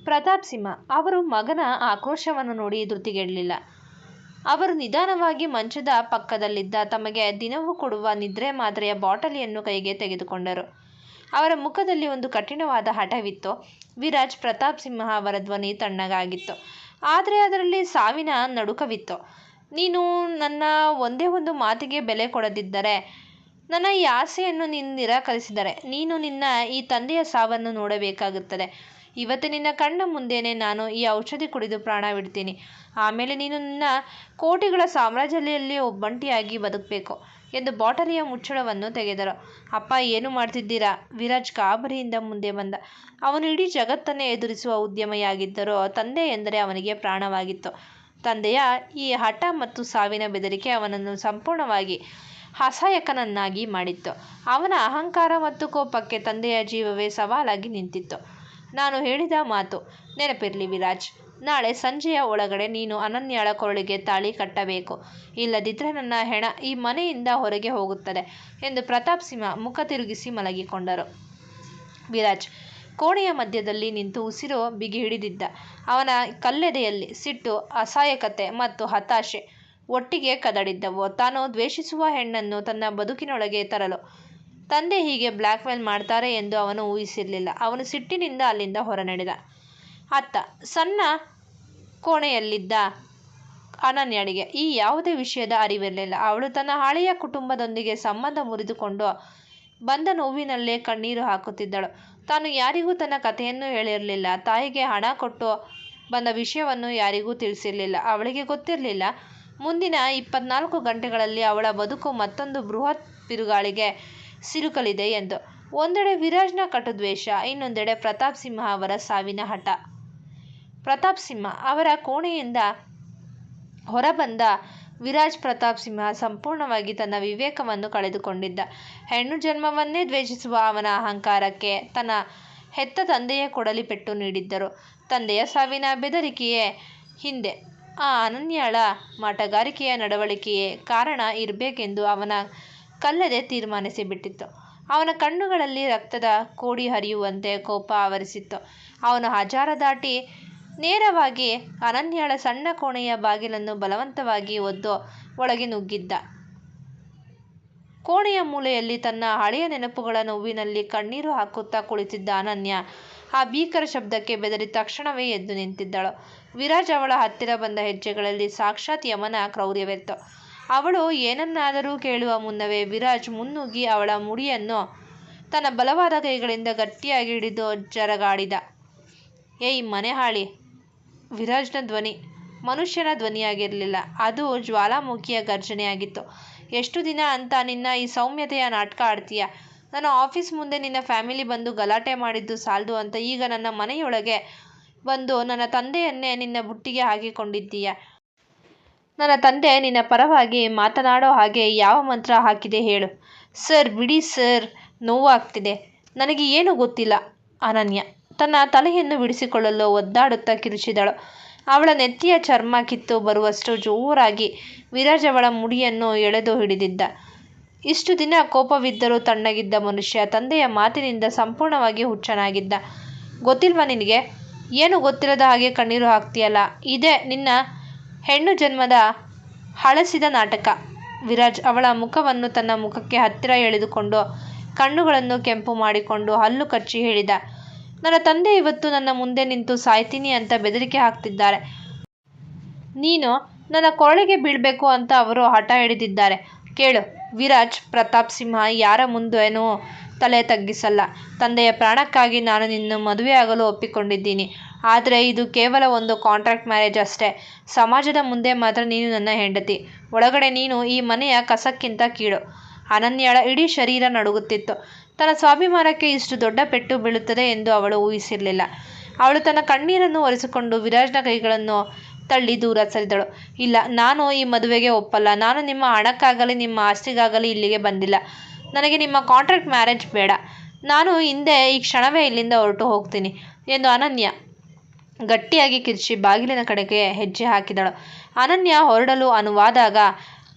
ಪ್ರತಾಪ್ ಸಿಂಹ ಅವರು ಮಗನ ಆಕ್ರೋಶವನ್ನು ನೋಡಿ ಧೃತಿಗೆಡಲಿಲ್ಲ. ಅವರು ನಿಧಾನವಾಗಿ ಮಂಚದ ಪಕ್ಕದಲ್ಲಿದ್ದ ತಮಗೆ ದಿನವೂ ಕೊಡುವ ನಿದ್ರೆ ಮಾತ್ರೆಯ ಬಾಟಲಿಯನ್ನು ಕೈಗೆ ತೆಗೆದುಕೊಂಡರು. ಅವರ ಮುಖದಲ್ಲಿ ಒಂದು ಕಠಿಣವಾದ ಹಠವಿತ್ತು. ವಿರಾಜ್ ಪ್ರತಾಪ್ ಸಿಂಹ ಅವರ ಧ್ವನಿ ತಣ್ಣಗಾಗಿತ್ತು, ಆದರೆ ಅದರಲ್ಲಿ ಸಾವಿನ ನಡುಕವಿತ್ತು. ನೀನು ನನ್ನ ಒಂದೇ ಒಂದು ಮಾತಿಗೆ ಬೆಲೆ ಕೊಡದಿದ್ದರೆ, ನನ್ನ ಈ ಆಸೆಯನ್ನು ನೀನು ನಿರಾಕರಿಸಿದರೆ ನೀನು ನಿನ್ನ ಈ ತಂದೆಯ ಸಾವನ್ನು ನೋಡಬೇಕಾಗುತ್ತದೆ. ಇವತ್ತು ನಿನ್ನ ಕಣ್ಣ ಮುಂದೆಯೇ ನಾನು ಈ ಔಷಧಿ ಕುಡಿದು ಪ್ರಾಣ ಬಿಡ್ತೀನಿ. ಆಮೇಲೆ ನೀನು ನಿನ್ನ ಕೋಟಿಗಳ ಸಾಮ್ರಾಜ್ಯದಲ್ಲಿ ಒಬ್ಬಂಟಿಯಾಗಿ ಬದುಕಬೇಕು ಎಂದು ಬಾಟಲಿಯ ಮುಚ್ಚಳವನ್ನು ತೆಗೆದರು. ಅಪ್ಪ, ಏನು ಮಾಡ್ತಿದ್ದೀರಾ? ವಿರಾಜ್ ಗಾಬರಿಯಿಂದ ಮುಂದೆ ಬಂದ. ಅವನು ಇಡೀ ಜಗತ್ತನ್ನೇ ಎದುರಿಸುವ ಉದ್ಯಮಿಯಾಗಿದ್ದರೂ ತಂದೆ ಎಂದರೆ ಅವನಿಗೆ ಪ್ರಾಣವಾಗಿತ್ತು. ತಂದೆಯ ಈ ಹಠ ಮತ್ತು ಸಾವಿನ ಬೆದರಿಕೆ ಅವನನ್ನು ಸಂಪೂರ್ಣವಾಗಿ ಅಸಹಾಯಕನನ್ನಾಗಿ ಮಾಡಿತ್ತು. ಅವನ ಅಹಂಕಾರ ಮತ್ತು ಕೋಪಕ್ಕೆ ತಂದೆಯ ಜೀವವೇ ಸವಾಲಾಗಿ ನಿಂತಿತ್ತು. ನಾನು ಹೇಳಿದ ಮಾತು ನೆನಪಿರಲಿ ವಿರಾಜ್. ನಾಳೆ ಸಂಜೆಯ ಒಳಗಡೆ ನೀನು ಅನನ್ಯಾಳ ಕೊರಳಿಗೆ ತಾಳಿ ಕಟ್ಟಬೇಕು. ಇಲ್ಲದಿದ್ದರೆ ನನ್ನ ಹೆಣ ಈ ಮನೆಯಿಂದ ಹೊರಗೆ ಹೋಗುತ್ತದೆ ಎಂದು ಪ್ರತಾಪ್ ಸಿಂಹ ಮುಖ ತಿರುಗಿಸಿ ಮಲಗಿಕೊಂಡರು. ವಿರಾಜ್ ಕೋಣೆಯ ಮಧ್ಯದಲ್ಲಿ ನಿಂತು ಉಸಿರು ಬಿಗಿ ಹಿಡಿದಿದ್ದ. ಅವನ ಕಲ್ಲೆದೆಯಲ್ಲಿ ಸಿಟ್ಟು, ಅಸಹಾಯಕತೆ ಮತ್ತು ಹತಾಶೆ ಒಟ್ಟಿಗೆ ಕದಡಿದ್ದವು. ತಾನು ದ್ವೇಷಿಸುವ ಹೆಣ್ಣನ್ನು ತನ್ನ ಬದುಕಿನೊಳಗೆ ತರಲು ತಂದೆ ಹೀಗೆ ಬ್ಲ್ಯಾಕ್ಮೇಲ್ ಮಾಡ್ತಾರೆ ಎಂದು ಅವನು ಊಹಿಸಿರಲಿಲ್ಲ. ಅವನು ಸಿಟ್ಟಿನಿಂದ ಅಲ್ಲಿಂದ ಹೊರನಡೆದ. ಅತ್ತ ಸಣ್ಣ ಕೋಣೆಯಲ್ಲಿದ್ದ ಅನನ್ಯಳಿಗೆ ಈ ಯಾವುದೇ ವಿಷಯದ ಅರಿವಿರಲಿಲ್ಲ. ಅವಳು ತನ್ನ ಹಳೆಯ ಕುಟುಂಬದೊಂದಿಗೆ ಸಂಬಂಧ ಮುರಿದುಕೊಂಡು ಬಂದ ನೋವಿನಲ್ಲೇ ಕಣ್ಣೀರು ಹಾಕುತ್ತಿದ್ದಳು. ತಾನು ಯಾರಿಗೂ ತನ್ನ ಕಥೆಯನ್ನು ಹೇಳಿರಲಿಲ್ಲ. ತಾಯಿಗೆ ಹಣ ಕೊಟ್ಟು ಬಂದ ವಿಷಯವನ್ನು ಯಾರಿಗೂ ತಿಳಿಸಿರಲಿಲ್ಲ. ಅವಳಿಗೆ ಗೊತ್ತಿರಲಿಲ್ಲ ಮುಂದಿನ 24 ಗಂಟೆಗಳಲ್ಲಿ ಅವಳ ಬದುಕು ಮತ್ತೊಂದು ಬೃಹತ್ ಬಿರುಗಾಳಿಗೆ ಸಿಲುಕಲಿದೆ ಎಂದು. ಒಂದೆಡೆ ವಿರಾಜ್ನ ಕಟುದ್ವೇಷ, ಇನ್ನೊಂದೆಡೆ ಪ್ರತಾಪ್ ಸಿಂಹ ಅವರ ಸಾವಿನ ಹಠ. ಪ್ರತಾಪ್ ಸಿಂಹ ಅವರ ಕೋಣೆಯಿಂದ ಹೊರಬಂದ ವಿರಾಜ್ ಪ್ರತಾಪ್ ಸಿಂಹ ಸಂಪೂರ್ಣವಾಗಿ ತನ್ನ ವಿವೇಕವನ್ನು ಕಳೆದುಕೊಂಡಿದ್ದ. ಹೆಣ್ಣು ಜನ್ಮವನ್ನೇ ದ್ವೇಷಿಸುವ ಅವನ ಅಹಂಕಾರಕ್ಕೆ ತನ್ನ ಹೆತ್ತ ತಂದೆಯೇ ಕೊಡಲಿ ಪೆಟ್ಟು ನೀಡಿದ್ದರು. ತಂದೆಯ ಸಾವಿನ ಬೆದರಿಕೆಯೇ ಹಿಂದೆ ಆ ಅನನ್ಯಾಳ ಮಾಟಗಾರಿಕೆಯ ನಡವಳಿಕೆಯೇ ಕಾರಣ ಇರಬೇಕೆಂದು ಅವನ ಕಲ್ಲೆದೆ ತೀರ್ಮಾನಿಸಿಬಿಟ್ಟಿತ್ತು. ಅವನ ಕಣ್ಣುಗಳಲ್ಲಿ ರಕ್ತದ ಕೋಡಿ ಹರಿಯುವಂತೆ ಕೋಪ ಆವರಿಸಿತ್ತು. ಅವನು ಹಜಾರ ದಾಟಿ ನೇರವಾಗಿ ಅನನ್ಯಾಳ ಸಣ್ಣ ಕೋಣೆಯ ಬಾಗಿಲನ್ನು ಬಲವಂತವಾಗಿ ಒದ್ದು ಒಳಗೆ ನುಗ್ಗಿದ್ದ. ಕೋಣೆಯ ಮೂಲೆಯಲ್ಲಿ ತನ್ನ ಹಳೆಯ ನೆನಪುಗಳ ನೋವಿನಲ್ಲಿ ಕಣ್ಣೀರು ಹಾಕುತ್ತಾ ಕುಳಿತಿದ್ದ ಅನನ್ಯ ಆ ಭೀಕರ ಶಬ್ದಕ್ಕೆ ಬೆದರಿ ತಕ್ಷಣವೇ ಎದ್ದು ನಿಂತಿದ್ದಳು. ವಿರಾಜ್ ಅವಳ ಹತ್ತಿರ ಬಂದ ಹೆಜ್ಜೆಗಳಲ್ಲಿ ಸಾಕ್ಷಾತ್ ಯಮನ ಕ್ರೌರ್ಯವಿತ್ತು. ಅವಳು ಏನನ್ನಾದರೂ ಕೇಳುವ ಮುನ್ನವೇ ವಿರಾಜ್ ಮುನ್ನುಗ್ಗಿ ಅವಳ ಮುಡಿಯನ್ನು ತನ್ನ ಬಲವಾದ ಕೈಗಳಿಂದ ಗಟ್ಟಿಯಾಗಿ ಹಿಡಿದು ಜರಗಾಡಿದ. ಏಯ್ ಮನೆಹಾಳಿ! ವಿರಾಜ್ನ ಧ್ವನಿ ಮನುಷ್ಯನ ಧ್ವನಿಯಾಗಿರಲಿಲ್ಲ, ಅದು ಜ್ವಾಲಾಮುಖಿಯ ಗರ್ಜನೆಯಾಗಿತ್ತು. ಎಷ್ಟು ದಿನ ಅಂತ ನಿನ್ನ ಈ ಸೌಮ್ಯತೆಯ ನಾಟಕ ಆಡ್ತೀಯ? ನನ್ನ ಆಫೀಸ್ ಮುಂದೆ ನಿನ್ನ ಫ್ಯಾಮಿಲಿ ಬಂದು ಗಲಾಟೆ ಮಾಡಿದ್ದು ಸಾಲದು ಅಂತ ಈಗ ನನ್ನ ಮನೆಯೊಳಗೆ ಬಂದು ನನ್ನ ತಂದೆಯನ್ನೇ ನಿನ್ನ ಬುಟ್ಟಿಗೆ ಹಾಕಿಕೊಂಡಿದ್ದೀಯ. ನನ್ನ ತಂದೆ ನಿನ್ನ ಪರವಾಗಿ ಮಾತನಾಡೋ ಹಾಗೆ ಯಾವ ಮಂತ್ರ ಹಾಕಿದೆ ಹೇಳು? ಸರ್ ಬಿಡಿ ಸರ್, ನೋವಾಗ್ತಿದೆ. ನನಗೆ ಏನೂ ಗೊತ್ತಿಲ್ಲ. ಅನನ್ಯ ತನ್ನ ತಲೆಯನ್ನು ಬಿಡಿಸಿಕೊಳ್ಳಲು ಒದ್ದಾಡುತ್ತಾ ಕಿರುಚಿದಳು. ಅವಳ ನೆತ್ತಿಯ ಚರ್ಮ ಕಿತ್ತು ಬರುವಷ್ಟು ಜೋರಾಗಿ ವಿರಾಜ್ ಅವಳ ಮುಡಿಯನ್ನು ಎಳೆದು ಹಿಡಿದಿದ್ದ. ಇಷ್ಟು ದಿನ ಕೋಪವಿದ್ದರೂ ತಣ್ಣಗಿದ್ದ ಮನುಷ್ಯ ತಂದೆಯ ಮಾತಿನಿಂದ ಸಂಪೂರ್ಣವಾಗಿ ಹುಚ್ಚನಾಗಿದ್ದ. ಗೊತ್ತಿಲ್ವಾ ನಿನಗೆ? ಏನು ಗೊತ್ತಿಲ್ಲದ ಹಾಗೆ ಕಣ್ಣೀರು ಹಾಕ್ತೀಯಲ್ಲ, ಇದೇ ನಿನ್ನ ಹೆಣ್ಣು ಜನ್ಮದ ಹಳಸಿದ ನಾಟಕ. ವಿರಾಜ್ ಅವಳ ಮುಖವನ್ನು ತನ್ನ ಮುಖಕ್ಕೆ ಹತ್ತಿರ ಎಳೆದುಕೊಂಡು ಕಣ್ಣುಗಳನ್ನು ಕೆಂಪು ಮಾಡಿಕೊಂಡು ಹಲ್ಲು ಕಚ್ಚಿ ಹೇಳಿದ. ನನ್ನ ತಂದೆ ಇವತ್ತು ನನ್ನ ಮುಂದೆ ನಿಂತು ಸಾಯ್ತೀನಿ ಅಂತ ಬೆದರಿಕೆ ಹಾಕ್ತಿದ್ದಾರೆ. ನೀನು ನನ್ನ ಕೊರಳಿಗೆ ಬೀಳಬೇಕು ಅಂತ ಅವರು ಹಠ ಹಿಡಿದಿದ್ದಾರೆ. ಕೇಳು ವಿರಾಜ್ ಪ್ರತಾಪ್ ಸಿಂಹ ಯಾರ ಮುಂದೇನೂ ತಲೆ ತಗ್ಗಿಸಲ್ಲ. ತಂದೆಯ ಪ್ರಾಣಕ್ಕಾಗಿ ನಾನು ನಿನ್ನ ಮದುವೆಯಾಗಲು ಒಪ್ಪಿಕೊಂಡಿದ್ದೀನಿ. ಆದರೆ ಇದು ಕೇವಲ ಒಂದು ಕಾಂಟ್ರಾಕ್ಟ್ ಮ್ಯಾರೇಜ್ ಅಷ್ಟೇ. ಸಮಾಜದ ಮುಂದೆ ಮಾತ್ರ ನೀನು ನನ್ನ ಹೆಂಡತಿ, ಒಳಗಡೆ ನೀನು ಈ ಮನೆಯ ಕಸಕ್ಕಿಂತ ಕೀಳು. ಅನನ್ಯಾಳ ಇಡೀ ಶರೀರ ನಡುಗುತ್ತಿತ್ತು. ತನ್ನ ಸ್ವಾಭಿಮಾನಕ್ಕೆ ಇಷ್ಟು ದೊಡ್ಡ ಪೆಟ್ಟು ಬೀಳುತ್ತದೆ ಎಂದು ಅವಳು ಊಹಿಸಿರಲಿಲ್ಲ. ಅವಳು ತನ್ನ ಕಣ್ಣೀರನ್ನು ಒರೆಸಿಕೊಂಡು ವಿರಾಜ್ನ ಕೈಗಳನ್ನು ತಳ್ಳಿ ದೂರ ಸರಿದಳು. ಇಲ್ಲ, ನಾನು ಈ ಮದುವೆಗೆ ಒಪ್ಪಲ್ಲ. ನಾನು ನಿಮ್ಮ ಹಣಕ್ಕಾಗಲಿ ನಿಮ್ಮ ಆಸ್ತಿಗಾಗಲಿ ಇಲ್ಲಿಗೆ ಬಂದಿಲ್ಲ. ನನಗೆ ನಿಮ್ಮ ಕಾಂಟ್ರಾಕ್ಟ್ ಮ್ಯಾರೇಜ್ ಬೇಡ. ನಾನು ಹಿಂದೆ ಈ ಕ್ಷಣವೇ ಇಲ್ಲಿಂದ ಹೊರಟು ಹೋಗ್ತೀನಿ ಎಂದು ಅನನ್ಯ ಗಟ್ಟಿಯಾಗಿ ಕಿರ್ಚಿ ಬಾಗಿಲಿನ ಕಡೆಗೆ ಹೆಜ್ಜೆ ಹಾಕಿದಳು. ಅನನ್ಯ ಹೊರಡಲು ಅನುವಾದಾಗ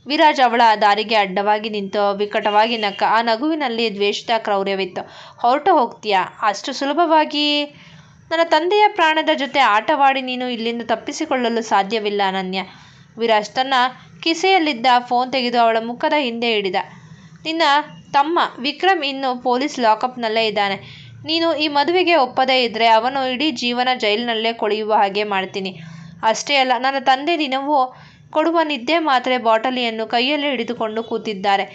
ವಿರಾಜ್ ಅವಳ ದಾರಿಗೆ ಅಡ್ಡವಾಗಿ ನಿಂತು ವಿಕಟವಾಗಿ ನಕ್ಕ. ಆ ನಗುವಿನಲ್ಲಿ ದ್ವೇಷದ ಕ್ರೌರ್ಯವಿತ್ತು. ಹೊರಟು ಹೋಗ್ತೀಯಾ? ಅಷ್ಟು ಸುಲಭವಾಗಿ ನನ್ನ ತಂದೆಯ ಪ್ರಾಣದ ಜೊತೆ ಆಟವಾಡಿ ನೀನು ಇಲ್ಲಿಂದ ತಪ್ಪಿಸಿಕೊಳ್ಳಲು ಸಾಧ್ಯವಿಲ್ಲ ಅನನ್ಯ. ವಿರಾಜ್ ತನ್ನ ಕಿಸೆಯಲ್ಲಿದ್ದ ಫೋನ್ ತೆಗೆದು ಅವಳ ಮುಖದ ಹಿಂದೆ ಹಿಡಿದ. ನಿನ್ನ ತಮ್ಮ ವಿಕ್ರಮ್ ಇನ್ನು ಪೊಲೀಸ್ ಲಾಕಪ್ನಲ್ಲೇ ಇದ್ದಾನೆ. ನೀನು ಈ ಮದುವೆಗೆ ಒಪ್ಪದೇ ಇದ್ದರೆ ಅವನು ಇಡೀ ಜೀವನ ಜೈಲಿನಲ್ಲೇ ಕೊಳೆಯುವ ಹಾಗೆ ಮಾಡ್ತೀನಿ. ಅಷ್ಟೇ ಅಲ್ಲ, ನನ್ನ ತಂದೆ ದಿನವೂ ಕೊಡುವ ನಿದ್ದೆ ಮಾತ್ರೆ ಬಾಟಲಿಯನ್ನು ಕೈಯಲ್ಲಿ ಹಿಡಿದುಕೊಂಡು ಕೂತಿದ್ದಾರೆ.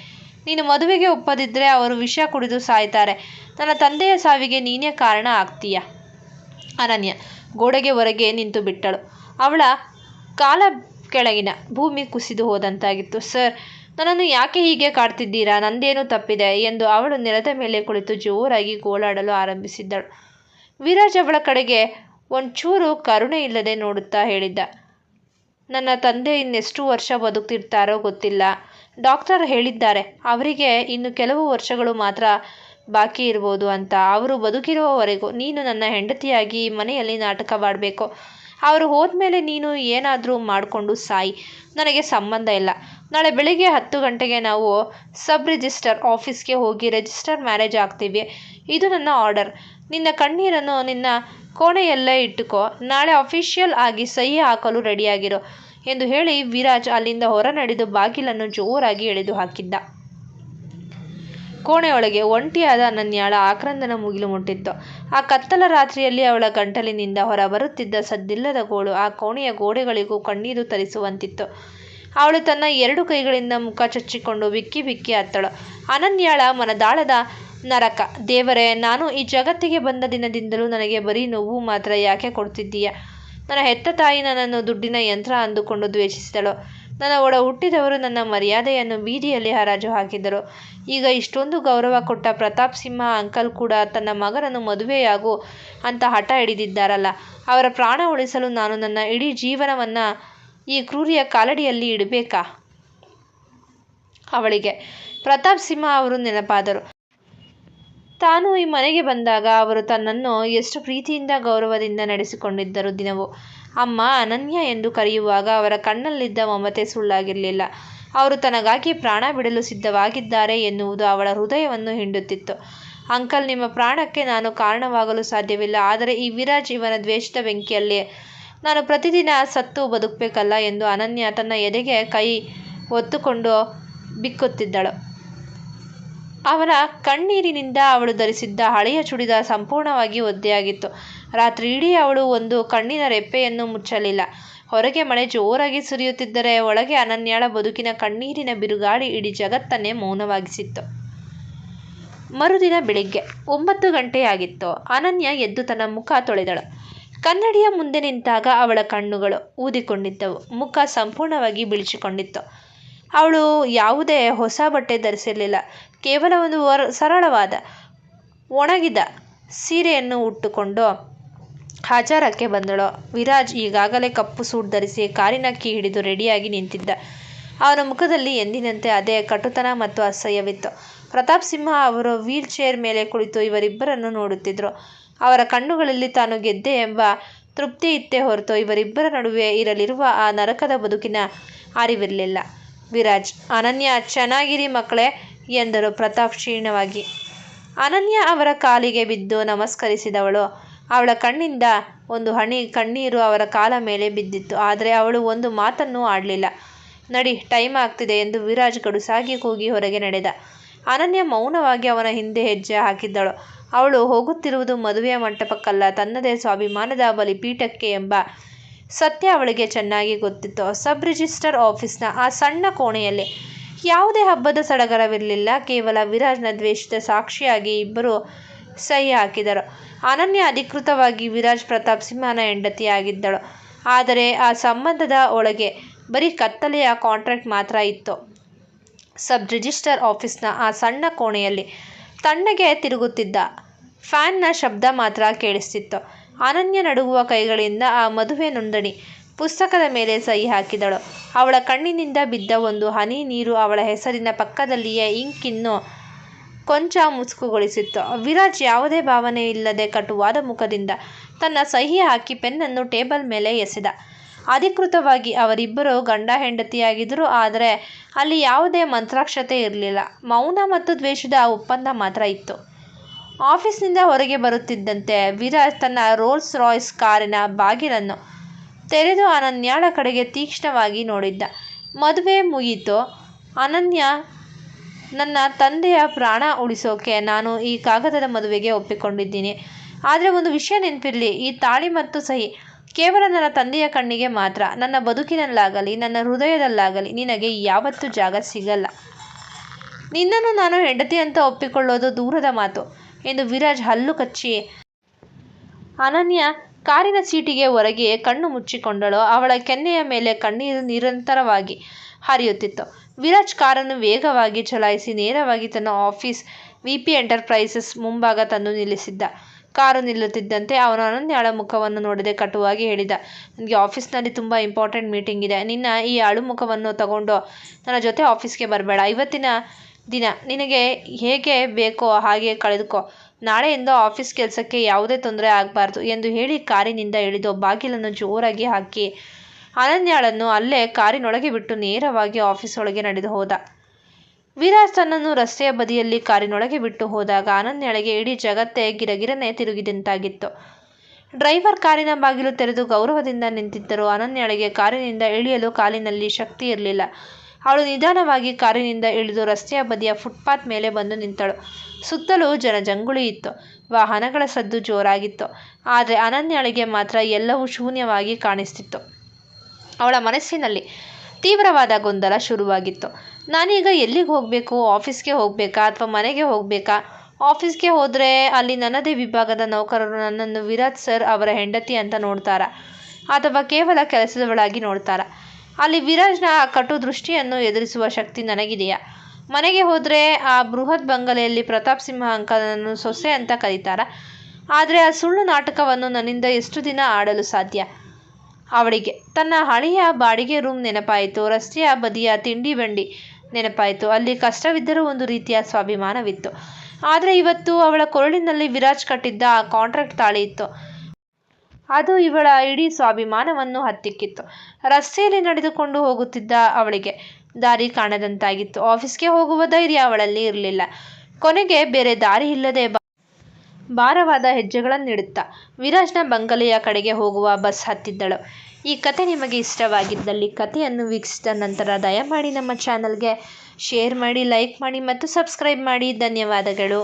ನೀನು ಮದುವೆಗೆ ಒಪ್ಪದಿದ್ದರೆ ಅವರು ವಿಷ ಕುಡಿದು ಸಾಯ್ತಾರೆ. ನನ್ನ ತಂದೆಯ ಸಾವಿಗೆ ನೀನೇ ಕಾರಣ ಆಗ್ತೀಯ. ಅನನ್ಯ ಗೋಡೆಗೆ ಹೊರಗೆ ನಿಂತು ಬಿಟ್ಟಳು. ಅವಳ ಕಾಲ ಕೆಳಗಿನ ಭೂಮಿ ಕುಸಿದು ಹೋದಂತಾಗಿತ್ತು. ಸರ್, ನನ್ನನ್ನು ಯಾಕೆ ಹೀಗೆ ಕಾಡ್ತಿದ್ದೀರಾ? ನಂದೇನು ತಪ್ಪಿದೆ ಎಂದು ಅವಳು ನೆಲದ ಮೇಲೆ ಕುಳಿತು ಜೋರಾಗಿ ಗೋಳಾಡಲು ಆರಂಭಿಸಿದ್ದಳು. ವಿರಾಜ್ ಅವಳ ಕಡೆಗೆ ಒಂಚೂರು ಕರುಣೆ ಇಲ್ಲದೆ ನೋಡುತ್ತಾ ಹೇಳಿದ್ದ, ನನ್ನ ತಂದೆ ಇನ್ನೆಷ್ಟು ವರ್ಷ ಬದುಕ್ತಿರ್ತಾರೋ ಗೊತ್ತಿಲ್ಲ. ಡಾಕ್ಟರ್ ಹೇಳಿದ್ದಾರೆ ಅವರಿಗೆ ಇನ್ನು ಕೆಲವು ವರ್ಷಗಳು ಮಾತ್ರ ಬಾಕಿ ಇರ್ಬೋದು ಅಂತ. ಅವರು ಬದುಕಿರುವವರೆಗೂ ನೀನು ನನ್ನ ಹೆಂಡತಿಯಾಗಿ ಈ ಮನೆಯಲ್ಲಿ ನಾಟಕವಾಡಬೇಕು. ಅವರು ಹೋದ್ಮೇಲೆ ನೀನು ಏನಾದರೂ ಮಾಡಿಕೊಂಡು ಸಾಯಿ, ನನಗೆ ಸಂಬಂಧ ಇಲ್ಲ. ನಾಳೆ ಬೆಳಿಗ್ಗೆ 10 ಗಂಟೆಗೆ ನಾವು ಸಬ್ ರಿಜಿಸ್ಟರ್ ಆಫೀಸ್ಗೆ ಹೋಗಿ ರಿಜಿಸ್ಟರ್ ಮ್ಯಾರೇಜ್ ಆಗ್ತೀವಿ. ಇದು ನನ್ನ ಆರ್ಡರ್. ನಿನ್ನ ಕಣ್ಣೀರನ್ನು ನಿನ್ನ ಕೋಣೆಯಲ್ಲೇ ಇಟ್ಟುಕೋ. ನಾಳೆ ಅಫಿಷಿಯಲ್ ಆಗಿ ಸಹಿ ಹಾಕಲು ರೆಡಿಯಾಗಿರು ಎಂದು ಹೇಳಿ ವಿರಾಜ್ ಅಲ್ಲಿಂದ ಹೊರ ನಡೆದು ಬಾಗಿಲನ್ನು ಜೋರಾಗಿ ಎಳೆದು ಹಾಕಿದ್ದ. ಕೋಣೆಯೊಳಗೆ ಒಂಟಿಯಾದ ಅನನ್ಯಾಳ ಆಕ್ರಂದನ ಮುಗಿಲು ಮುಟ್ಟಿತ್ತು. ಆ ಕತ್ತಲ ರಾತ್ರಿಯಲ್ಲಿ ಅವಳ ಗಂಟಲಿನಿಂದ ಹೊರ ಬರುತ್ತಿದ್ದ ಸದ್ದಿಲ್ಲದ ಗೋಳು ಆ ಕೋಣೆಯ ಗೋಡೆಗಳಿಗೂ ಕಣ್ಣೀರು ತರಿಸುವಂತಿತ್ತು. ಅವಳು ತನ್ನ 2 ಕೈಗಳಿಂದ ಮುಖ ಚಚ್ಚಿಕೊಂಡು ಬಿಕ್ಕಿ ಬಿಕ್ಕಿ ಅತ್ತಳು. ಅನನ್ಯಾಳ ಮನದಾಳದ ನರಕ. ದೇವರೇ, ನಾನು ಈ ಜಗತ್ತಿಗೆ ಬಂದ ದಿನದಿಂದಲೂ ನನಗೆ ಬರೀ ನೋವು ಮಾತ್ರ ಯಾಕೆ ಕೊಡ್ತಿದ್ದೀಯ? ನನ್ನ ಹೆತ್ತ ತಾಯಿ ನನ್ನನ್ನು ದುಡ್ಡಿನ ಯಂತ್ರ ಅಂದುಕೊಂಡು ದ್ವೇಷಿಸಿದಳು. ನನ್ನ ಒಡ ಹುಟ್ಟಿದವರು ನನ್ನ ಮರ್ಯಾದೆಯನ್ನು ಬೀದಿಯಲ್ಲಿ ಹರಾಜು ಹಾಕಿದರು. ಈಗ ಇಷ್ಟೊಂದು ಗೌರವ ಕೊಟ್ಟ ಪ್ರತಾಪ್ ಸಿಂಹ ಅಂಕಲ್ ಕೂಡ ತನ್ನ ಮಗನನ್ನು ಮದುವೆಯಾಗು ಅಂತ ಹಠ ಹಿಡಿದಿದ್ದಾರಲ್ಲ, ಅವರ ಪ್ರಾಣ ಉಳಿಸಲು ನಾನು ನನ್ನ ಇಡೀ ಜೀವನವನ್ನು ಈ ಕ್ರೂರಿಯ ಕಾಲಡಿಯಲ್ಲಿ ಇಡಬೇಕಾ? ಅವಳಿಗೆ ಪ್ರತಾಪ್ ಸಿಂಹ ಅವರು ನೆನಪಾದರು. ತಾನು ಈ ಮನೆಗೆ ಬಂದಾಗ ಅವರು ತನ್ನನ್ನು ಎಷ್ಟು ಪ್ರೀತಿಯಿಂದ ಗೌರವದಿಂದ ನಡೆಸಿಕೊಂಡಿದ್ದರು. ದಿನವೂ ಅಮ್ಮ, ಅನನ್ಯ ಎಂದು ಕರೆಯುವಾಗ ಅವರ ಕಣ್ಣಲ್ಲಿದ್ದ ಮಮತೆ ಸುಳ್ಳಾಗಿರಲಿಲ್ಲ. ಅವರು ತನಗಾಗಿ ಪ್ರಾಣ ಬಿಡಲು ಸಿದ್ಧವಾಗಿದ್ದಾರೆ ಎನ್ನುವುದು ಅವಳ ಹೃದಯವನ್ನು ಹಿಂಡುತ್ತಿತ್ತು. ಅಂಕಲ್, ನಿಮ್ಮ ಪ್ರಾಣಕ್ಕೆ ನಾನು ಕಾರಣವಾಗಲು ಸಾಧ್ಯವಿಲ್ಲ. ಆದರೆ ಈ ವಿರಾಜ್, ಇವನ ದ್ವೇಷದ ಬೆಂಕಿಯಲ್ಲಿ ನಾನು ಪ್ರತಿದಿನ ಸತ್ತು ಬದುಕಬೇಕಲ್ಲ ಎಂದು ಅನನ್ಯ ತನ್ನ ಎದೆಗೆ ಕೈ ಒತ್ತುಕೊಂಡು ಬಿಕ್ಕುತ್ತಿದ್ದಳು. ಅವನ ಕಣ್ಣೀರಿನಿಂದ ಅವಳು ಧರಿಸಿದ್ದ ಹಳೆಯ ಚೂಡಿದಾರ್ ಸಂಪೂರ್ಣವಾಗಿ ಒದ್ದೆಯಾಗಿತ್ತು. ರಾತ್ರಿ ಇಡೀ ಅವಳು ಒಂದು ಕಣ್ಣಿನ ರೆಪ್ಪೆಯನ್ನು ಮುಚ್ಚಲಿಲ್ಲ. ಹೊರಗೆ ಮಳೆ ಜೋರಾಗಿ ಸುರಿಯುತ್ತಿದ್ದರೆ ಒಳಗೆ ಅನನ್ಯಾಳ ಬದುಕಿನ ಕಣ್ಣೀರಿನ ಬಿರುಗಾಳಿ ಇಡೀ ಜಗತ್ತನ್ನೇ ಮೌನವಾಗಿಸಿತ್ತು. ಮರುದಿನ ಬೆಳಿಗ್ಗೆ 9 ಗಂಟೆಯಾಗಿತ್ತು. ಅನನ್ಯ ಎದ್ದು ತನ್ನ ಮುಖ ತೊಳೆದಳು. ಕನ್ನಡಿಯ ಮುಂದೆ ನಿಂತಾಗ ಅವಳ ಕಣ್ಣುಗಳು ಊದಿಕೊಂಡಿದ್ದವು. ಮುಖ ಸಂಪೂರ್ಣವಾಗಿ ಬಿಳಿಚಿಕೊಂಡಿತ್ತು. ಅವಳು ಯಾವುದೇ ಹೊಸ ಬಟ್ಟೆ ಧರಿಸಿರಲಿಲ್ಲ. ಕೇವಲ ಒಂದು ಸರಳವಾದ ಒಣಗಿದ ಸೀರೆಯನ್ನು ಉಟ್ಟುಕೊಂಡು ಹಾಜರಕ್ಕೆ ಬಂದಳು. ವಿರಾಜ್ ಈಗಾಗಲೇ ಕಪ್ಪು ಸೂಟ್ ಧರಿಸಿ ಕಾರಿನ ಕೀ ಹಿಡಿದು ರೆಡಿಯಾಗಿ ನಿಂತಿದ್ದ. ಅವನ ಮುಖದಲ್ಲಿ ಎಂದಿನಂತೆ ಅದೇ ಕಟುತನ ಮತ್ತು ಅಸಹ್ಯವಿತ್ತು. ಪ್ರತಾಪ್ ಸಿಂಹ ಅವರು ವೀಲ್ ಚೇರ್ ಮೇಲೆ ಕುಳಿತು ಇವರಿಬ್ಬರನ್ನು ನೋಡುತ್ತಿದ್ದರು. ಅವರ ಕಣ್ಣುಗಳಲ್ಲಿ ತಾನು ಗೆದ್ದೆ ಎಂಬ ತೃಪ್ತಿ ಇತ್ತೇ ಹೊರತು ಇವರಿಬ್ಬರ ನಡುವೆ ಇರಲಿರುವ ಆ ನರಕದ ಬದುಕಿನ ಅರಿವಿರಲಿಲ್ಲ. ವಿರಾಜ್, ಅನನ್ಯ, ಚೆನ್ನಾಗಿರಿ ಮಕ್ಕಳೇ ಎಂದರು ಪ್ರತಾಪ್ ಕ್ಷೀಣವಾಗಿ. ಅನನ್ಯ ಅವರ ಕಾಲಿಗೆ ಬಿದ್ದು ನಮಸ್ಕರಿಸಿದವಳು. ಅವಳ ಕಣ್ಣಿಂದ ಒಂದು ಹನಿ ಕಣ್ಣೀರು ಅವರ ಕಾಲ ಮೇಲೆ ಬಿದ್ದಿತ್ತು. ಆದರೆ ಅವಳು ಒಂದು ಮಾತನ್ನೂ ಆಡಲಿಲ್ಲ. ನಡಿ, ಟೈಮ್ ಆಗ್ತಿದೆ ಎಂದು ವಿರಾಜ್ ಗಡುಸಾಗಿ ಕೂಗಿ ಹೊರಗೆ ನಡೆದ. ಅನನ್ಯ ಮೌನವಾಗಿ ಅವನ ಹಿಂದೆ ಹೆಜ್ಜೆ ಹಾಕಿದ್ದಳು. ಅವಳು ಹೋಗುತ್ತಿರುವುದು ಮದುವೆಯ ಮಂಟಪಕ್ಕಲ್ಲ, ತನ್ನದೇ ಸ್ವಾಭಿಮಾನದ ಬಲಿಪೀಠಕ್ಕೆ ಎಂಬ ಸತ್ಯ ಅವಳಿಗೆ ಚೆನ್ನಾಗಿ ಗೊತ್ತಿತ್ತು. ಸಬ್ ರಿಜಿಸ್ಟರ್ ಆಫೀಸ್ನ ಆ ಸಣ್ಣ ಕೋಣೆಯಲ್ಲಿ ಯಾವುದೇ ಹಬ್ಬದ ಸಡಗರವಿರಲಿಲ್ಲ. ಕೇವಲ ವಿರಾಜ್ನ ದ್ವೇಷದ ಸಾಕ್ಷಿಯಾಗಿ ಇಬ್ಬರು ಸಹಿ ಹಾಕಿದರು. ಅನನ್ಯ ಅಧಿಕೃತವಾಗಿ ವಿರಾಜ್ ಪ್ರತಾಪ್ ಸಿಂಹನ ಹೆಂಡತಿಯಾಗಿದ್ದಳು. ಆದರೆ ಆ ಸಂಬಂಧದ ಒಳಗೆ ಬರೀ ಕತ್ತಲೆಯ ಕಾಂಟ್ರಾಕ್ಟ್ ಮಾತ್ರ ಇತ್ತು. ಸಬ್ ರಿಜಿಸ್ಟರ್ ಆಫೀಸ್ನ ಆ ಸಣ್ಣ ಕೋಣೆಯಲ್ಲಿ ತಣ್ಣಗೆ ತಿರುಗುತ್ತಿದ್ದ ಫ್ಯಾನ್ನ ಶಬ್ದ ಮಾತ್ರ ಕೇಳಿಸ್ತಿತ್ತು. ಅನನ್ಯ ನಡುಗುವ ಕೈಗಳಿಂದ ಆ ಮದುವೆ ನೋಂದಣಿ ಪುಸ್ತಕದ ಮೇಲೆ ಸಹಿ ಹಾಕಿದಳು. ಅವಳ ಕಣ್ಣಿನಿಂದ ಬಿದ್ದ ಒಂದು ಹನಿ ನೀರು ಅವಳ ಹೆಸರಿನ ಪಕ್ಕದಲ್ಲಿಯೇ ಇಂಕ್ ಇನ್ನು ಕೊಂಚ ಮುಸುಕುಗೊಳಿಸಿತ್ತು. ವಿರಾಜ್ ಯಾವುದೇ ಭಾವನೆ ಇಲ್ಲದೆ ಕಟುವಾದ ಮುಖದಿಂದ ತನ್ನ ಸಹಿ ಹಾಕಿ ಪೆನ್ನನ್ನು ಟೇಬಲ್ ಮೇಲೆ ಎಸೆದ. ಅಧಿಕೃತವಾಗಿ ಅವರಿಬ್ಬರು ಗಂಡ ಹೆಂಡತಿಯಾಗಿದ್ದರು. ಆದರೆ ಅಲ್ಲಿ ಯಾವುದೇ ಮಂತ್ರಾಕ್ಷತೆ ಇರಲಿಲ್ಲ. ಮೌನ ಮತ್ತು ದ್ವೇಷದ ಒಪ್ಪಂದ ಮಾತ್ರ ಇತ್ತು. ಆಫೀಸ್ನಿಂದ ಹೊರಗೆ ಬರುತ್ತಿದ್ದಂತೆ ವಿರಾಜ್ ತನ್ನ ರೋಲ್ಸ್ ರಾಯ್ಸ್ ಕಾರಿನ ಬಾಗಿಲನ್ನು ತೆರೆದು ಅನನ್ಯಾಳ ಕಡೆಗೆ ತೀಕ್ಷ್ಣವಾಗಿ ನೋಡಿದ್ದ. ಮದುವೆ ಮುಗೀತು ಅನನ್ಯ. ನನ್ನ ತಂದೆಯ ಪ್ರಾಣ ಉಳಿಸೋಕೆ ನಾನು ಈ ಕಾಗದದ ಮದುವೆಗೆ ಒಪ್ಪಿಕೊಂಡಿದ್ದೀನಿ. ಆದರೆ ಒಂದು ವಿಷಯ ನೆನಪಿರಲಿ, ಈ ತಾಳಿ ಮತ್ತು ಸಹಿ ಕೇವಲ ನನ್ನ ತಂದೆಯ ಕಣ್ಣಿಗೆ ಮಾತ್ರ. ನನ್ನ ಬದುಕಿನಲ್ಲಾಗಲಿ ನನ್ನ ಹೃದಯದಲ್ಲಾಗಲಿ ನಿನಗೆ ಯಾವತ್ತೂ ಜಾಗ ಸಿಗಲ್ಲ. ನಿನ್ನನ್ನು ನಾನು ಹೆಂಡತಿ ಅಂತ ಒಪ್ಪಿಕೊಳ್ಳೋದು ದೂರದ ಮಾತು ಎಂದು ವಿರಾಜ್ ಹಲ್ಲು ಕಚ್ಚಿ ಅನನ್ಯ ಕಾರಿನ ಸೀಟಿಗೆ ಹೊರಗೆ ಕಣ್ಣು ಮುಚ್ಚಿಕೊಂಡಳು. ಅವಳ ಕೆನ್ನೆಯ ಮೇಲೆ ಕಣ್ಣೀರು ನಿರಂತರವಾಗಿ ಹರಿಯುತ್ತಿತ್ತು. ವಿರಾಜ್ ಕಾರನ್ನು ವೇಗವಾಗಿ ಚಲಾಯಿಸಿ ನೇರವಾಗಿ ತನ್ನ ಆಫೀಸ್ ವಿಪಿ ಎಂಟರ್ಪ್ರೈಸಸ್ ಮುಂಭಾಗ ತಂದು ನಿಲ್ಲಿಸಿದ್ದ. ಕಾರು ನಿಲ್ಲುತ್ತಿದ್ದಂತೆ ಅವನು ಅನನ್ಯಾಳ ಮುಖವನ್ನು ನೋಡದೆ ಕಟುವಾಗಿ ಹೇಳಿದ, ನನಗೆ ಆಫೀಸ್ನಲ್ಲಿ ತುಂಬ ಇಂಪಾರ್ಟೆಂಟ್ ಮೀಟಿಂಗ್ ಇದೆ. ನಿನ್ನ ಈ ಅಳು ಮುಖವನ್ನು ತಗೊಂಡು ನನ್ನ ಜೊತೆ ಆಫೀಸ್ಗೆ ಬರಬೇಡ. ಇವತ್ತಿನ ದಿನ ನಿನಗೆ ಹೇಗೆ ಬೇಕೋ ಹಾಗೆ ಕಳೆದುಕೋ. ನಾಳೆಯಿಂದ ಆಫೀಸ್ ಕೆಲಸಕ್ಕೆ ಯಾವುದೇ ತೊಂದರೆ ಆಗಬಾರ್ದು ಎಂದು ಹೇಳಿ ಕಾರಿನಿಂದ ಇಳಿದು ಬಾಗಿಲನ್ನು ಜೋರಾಗಿ ಹಾಕಿ ಅನನ್ಯಾಳನ್ನು ಅಲ್ಲೇ ಕಾರಿನೊಳಗೆ ಬಿಟ್ಟು ನೇರವಾಗಿ ಆಫೀಸ್ ಒಳಗೆ ನಡೆದು ಹೋದ. ವಿರಾಜ್ ತನ್ನನ್ನು ರಸ್ತೆಯ ಬದಿಯಲ್ಲಿ ಕಾರಿನೊಳಗೆ ಬಿಟ್ಟು ಹೋದಾಗ ಅನನ್ಯಾಳಿಗೆ ಇಡೀ ಜಗತ್ತೇ ಗಿರಗಿರನೆ ತಿರುಗಿದಂತಾಗಿತ್ತು. ಡ್ರೈವರ್ ಕಾರಿನ ಬಾಗಿಲು ತೆರೆದು ಗೌರವದಿಂದ ನಿಂತಿದ್ದರು. ಅನನ್ಯಾಳಿಗೆ ಕಾರಿನಿಂದ ಇಳಿಯಲು ಕಾಲಿನಲ್ಲಿ ಶಕ್ತಿ ಇರಲಿಲ್ಲ. ಅವಳು ನಿಧಾನವಾಗಿ ಕಾರಿನಿಂದ ಇಳಿದು ರಸ್ತೆಯ ಬದಿಯ ಫುಟ್ಪಾತ್ ಮೇಲೆ ಬಂದು ನಿಂತಳು. ಸುತ್ತಲೂ ಜನಜಂಗುಳಿ ಇತ್ತು. ವಾಹನಗಳ ಸದ್ದು ಜೋರಾಗಿತ್ತು. ಆದರೆ ಅನನ್ಯಾಳಿಗೆ ಮಾತ್ರ ಎಲ್ಲವೂ ಶೂನ್ಯವಾಗಿ ಕಾಣಿಸ್ತಿತ್ತು. ಅವಳ ಮನಸ್ಸಿನಲ್ಲಿ ತೀವ್ರವಾದ ಗೊಂದಲ ಶುರುವಾಗಿತ್ತು. ನಾನೀಗ ಎಲ್ಲಿಗೆ ಹೋಗಬೇಕು? ಆಫೀಸ್ಗೆ ಹೋಗಬೇಕಾ ಅಥವಾ ಮನೆಗೆ ಹೋಗಬೇಕಾ? ಆಫೀಸ್ಗೆ ಹೋದರೆ ಅಲ್ಲಿ ನನ್ನದೇ ವಿಭಾಗದ ನೌಕರರು ನನ್ನನ್ನು ವಿರಾಜ್ ಸರ್ ಅವರ ಹೆಂಡತಿ ಅಂತ ನೋಡ್ತಾರಾ ಅಥವಾ ಕೇವಲ ಕೆಲಸದವಳಾಗಿ ನೋಡ್ತಾರಾ? ಅಲ್ಲಿ ವಿರಾಜ್ನ ಕಟು ದೃಷ್ಟಿಯನ್ನು ಎದುರಿಸುವ ಶಕ್ತಿ ನನಗಿದೆಯಾ? ಮನೆಗೆ ಹೋದರೆ ಆ ಬೃಹತ್ ಬಂಗಲೆಯಲ್ಲಿ ಪ್ರತಾಪ್ ಸಿಂಹ ಅಂಕಲನನ್ನು ಸೊಸೆ ಅಂತ ಕರೀತಾರ. ಆದರೆ ಆ ಸುಳ್ಳು ನಾಟಕವನ್ನು ನನ್ನಿಂದ ಎಷ್ಟು ದಿನ ಆಡಲು ಸಾಧ್ಯ? ಅವಳಿಗೆ ತನ್ನ ಹಳೆಯ ಬಾಡಿಗೆ ರೂಮ್ ನೆನಪಾಯಿತು. ರಸ್ತೆಯ ಬದಿಯ ತಿಂಡಿ ಬಂಡಿ ನೆನಪಾಯಿತು. ಅಲ್ಲಿ ಕಷ್ಟವಿದ್ದರೂ ಒಂದು ರೀತಿಯ ಸ್ವಾಭಿಮಾನವಿತ್ತು. ಆದರೆ ಇವತ್ತು ಅವಳ ಕೊರಳಿನಲ್ಲಿ ವಿರಾಜ್ ಕಟ್ಟಿದ್ದ ಆ ಕಾಂಟ್ರಾಕ್ಟ್ ತಾಳಿ ಇತ್ತು. ಅದು ಇವಳ ಇಡೀ ಸ್ವಾಭಿಮಾನವನ್ನು ಹತ್ತಿಕ್ಕಿತ್ತು. ರಸ್ತೆಯಲ್ಲಿ ನಡೆದುಕೊಂಡು ಹೋಗುತ್ತಿದ್ದ ಅವಳಿಗೆ ದಾರಿ ಕಾಣದಂತಾಗಿತ್ತು. ಆಫೀಸ್ಗೆ ಹೋಗುವ ಧೈರ್ಯ ಅವಳಲ್ಲಿ ಇರಲಿಲ್ಲ. ಕೊನೆಗೆ ಬೇರೆ ದಾರಿ ಇಲ್ಲದೆ ಭಾರವಾದ ಹೆಜ್ಜೆಗಳನ್ನಿಡುತ್ತಾ ವಿರಾಜ್ನ ಬಂಗಲೆಯ ಕಡೆಗೆ ಹೋಗುವ ಬಸ್ ಹತ್ತಿದ್ದಳು. ಈ ಕತೆ ನಿಮಗೆ ಇಷ್ಟವಾಗಿದ್ದಲ್ಲಿ ಕಥೆಯನ್ನು ವೀಕ್ಷಿಸಿದ ನಂತರ ದಯಮಾಡಿ ನಮ್ಮ ಚಾನಲ್ಗೆ ಶೇರ್ ಮಾಡಿ, ಲೈಕ್ ಮಾಡಿ ಮತ್ತು ಸಬ್ಸ್ಕ್ರೈಬ್ ಮಾಡಿ. ಧನ್ಯವಾದಗಳು.